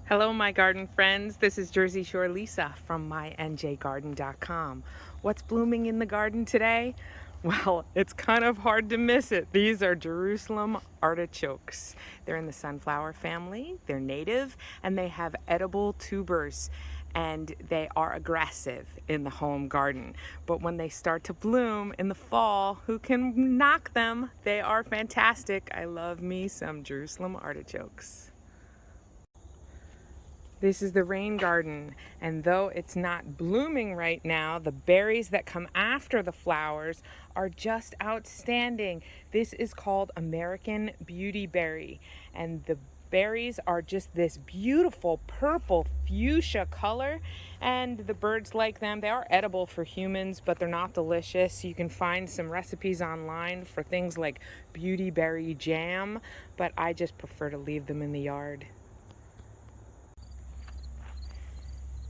Hello, my garden friends. This is Jersey Shore Lisa from MyNJGarden.com. What's blooming in the garden today? Well, it's kind of hard to miss it. These are Jerusalem artichokes. They're in the sunflower family, they're native, and they have edible tubers. And they are aggressive in the home garden. But when they start to bloom in the fall, who can knock them? They are fantastic. I love me some Jerusalem artichokes. This is the rain garden, and though it's not blooming right now, the berries that come after the flowers are just outstanding. This is called American Beauty Berry, and the berries are just this beautiful purple fuchsia color, and the birds like them. They are edible for humans, but they're not delicious. You can find some recipes online for things like beauty berry jam, but I just prefer to leave them in the yard.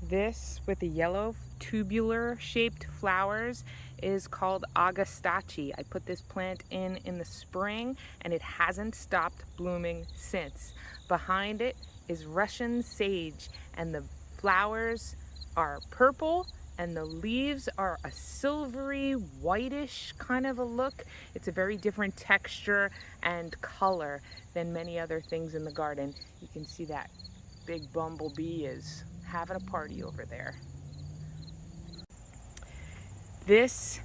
This with the yellow tubular shaped flowers is called Agastachi. I put this plant in the spring and it hasn't stopped blooming since. Behind it is Russian sage, and the flowers are purple and the leaves are a silvery whitish kind of a look. It's a very different texture and color than many other things in the garden. You can see that big bumblebee is having a party over there. These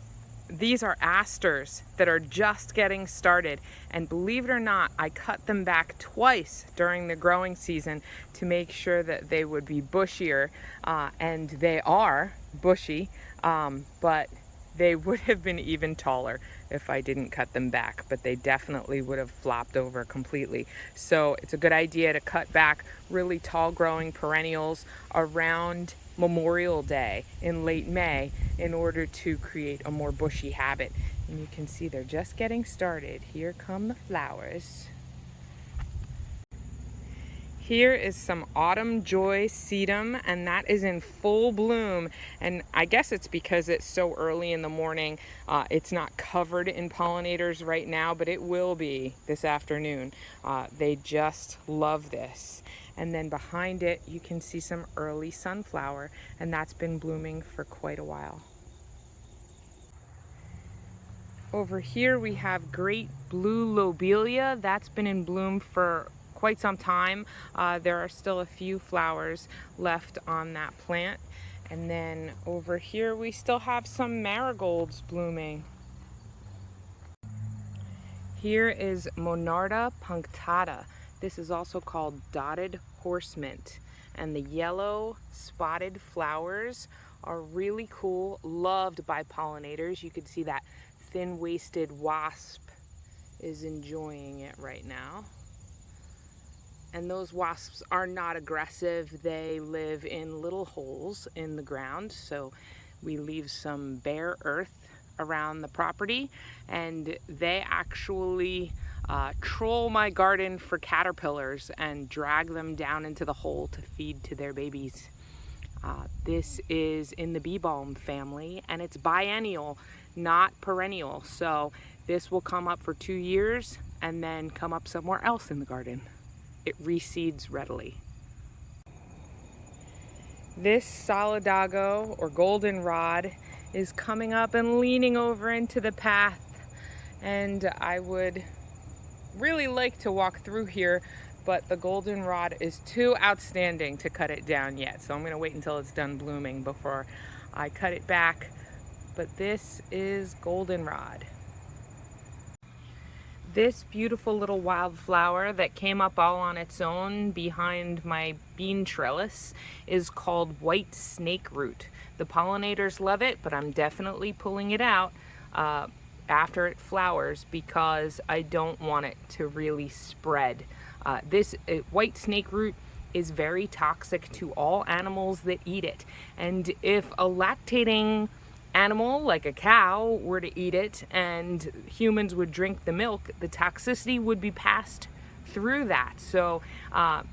are asters that are just getting started, and believe it or not, I cut them back twice during the growing season to make sure that they would be bushier, and they are bushy, but they would have been even taller if I didn't cut them back, but they definitely would have flopped over completely. So it's a good idea to cut back really tall growing perennials around Memorial Day in late May in order to create a more bushy habit. And you can see they're just getting started. Here come the flowers. Here is some autumn Joy Sedum, and that is in full bloom. And I guess it's because it's so early in the morning. It's not covered in pollinators right now, but it will be this afternoon. They just love this. And then behind it, you can see some early sunflower, and that's been blooming for quite a while. Over here we have great blue lobelia. That's been in bloom for quite some time. There are still a few flowers left on that plant. And then over here we still have some marigolds blooming. Here is Monarda punctata. This is also called dotted horse mint. And the yellow spotted flowers are really cool, loved by pollinators. You can see that thin-waisted wasp is enjoying it right now. And those wasps are not aggressive. They live in little holes in the ground. So we leave some bare earth around the property, and they actually troll my garden for caterpillars and drag them down into the hole to feed to their babies. This is in the bee balm family, and it's biennial, not perennial. So this will come up for 2 years and then come up somewhere else in the garden. It reseeds readily. This solidago or goldenrod is coming up and leaning over into the path, and I would really like to walk through here, but the goldenrod is too outstanding to cut it down yet, so I'm going to wait until it's done blooming before I cut it back. But this is goldenrod. This beautiful little wildflower that came up all on its own behind my bean trellis is called white snake root. The pollinators love it, but I'm definitely pulling it out after it flowers because I don't want it to really spread. This white snake root is very toxic to all animals that eat it. And if a lactating animal like a cow were to eat it and humans would drink the milk, the toxicity would be passed through that. So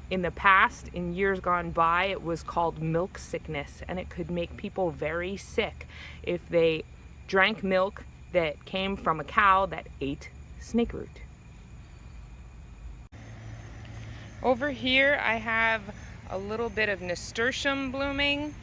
in the past, in years gone by, it was called milk sickness, and it could make people very sick if they drank milk that came from a cow that ate snake root. Over here I have a little bit of Nasturtium blooming,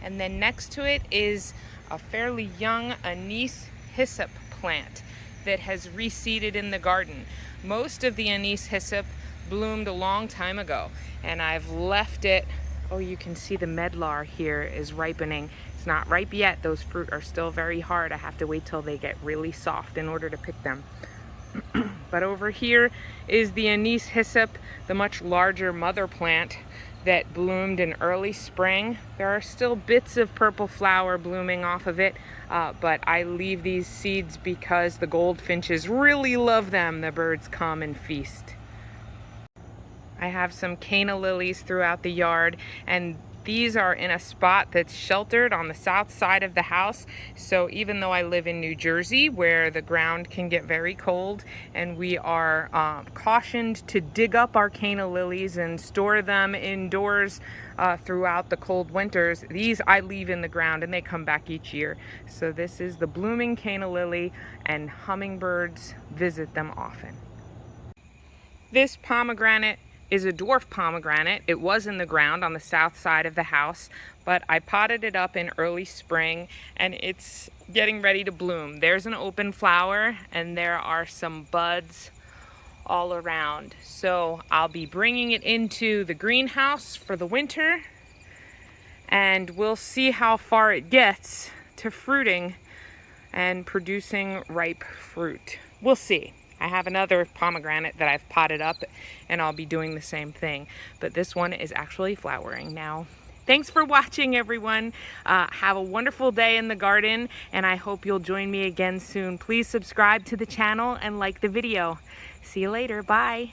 and then next to it is a fairly young Anise Hyssop plant that has reseeded in the garden. Most of the Anise Hyssop bloomed a long time ago, and I've left it. Oh, you can see the medlar here is ripening. It's not ripe yet. Those fruit are still very hard. I have to wait till they get really soft in order to pick them. But over here is the Anise Hyssop, the much larger mother plant that bloomed in early spring. There are still bits of purple flower blooming off of it, but I leave these seeds because the goldfinches really love them. The birds come and feast. I have some Arcana lilies throughout the yard, and these are in a spot that's sheltered on the south side of the house. So even though I live in New Jersey, where the ground can get very cold, and we are cautioned to dig up our Arcana lilies and store them indoors throughout the cold winters, these I leave in the ground and they come back each year. So this is the blooming Arcana lily, and hummingbirds visit them often. This pomegranate is a dwarf pomegranate. It was in the ground on the south side of the house, but I potted it up in early spring and it's getting ready to bloom. There's an open flower and there are some buds all around. So I'll be bringing it into the greenhouse for the winter, and we'll see how far it gets to fruiting and producing ripe fruit. We'll see. I have another pomegranate that I've potted up and I'll be doing the same thing, but this one is actually flowering now. Thanks for watching, everyone. Have a wonderful day in the garden, and I hope you'll join me again soon. Please subscribe to the channel and like the video. See you later. Bye.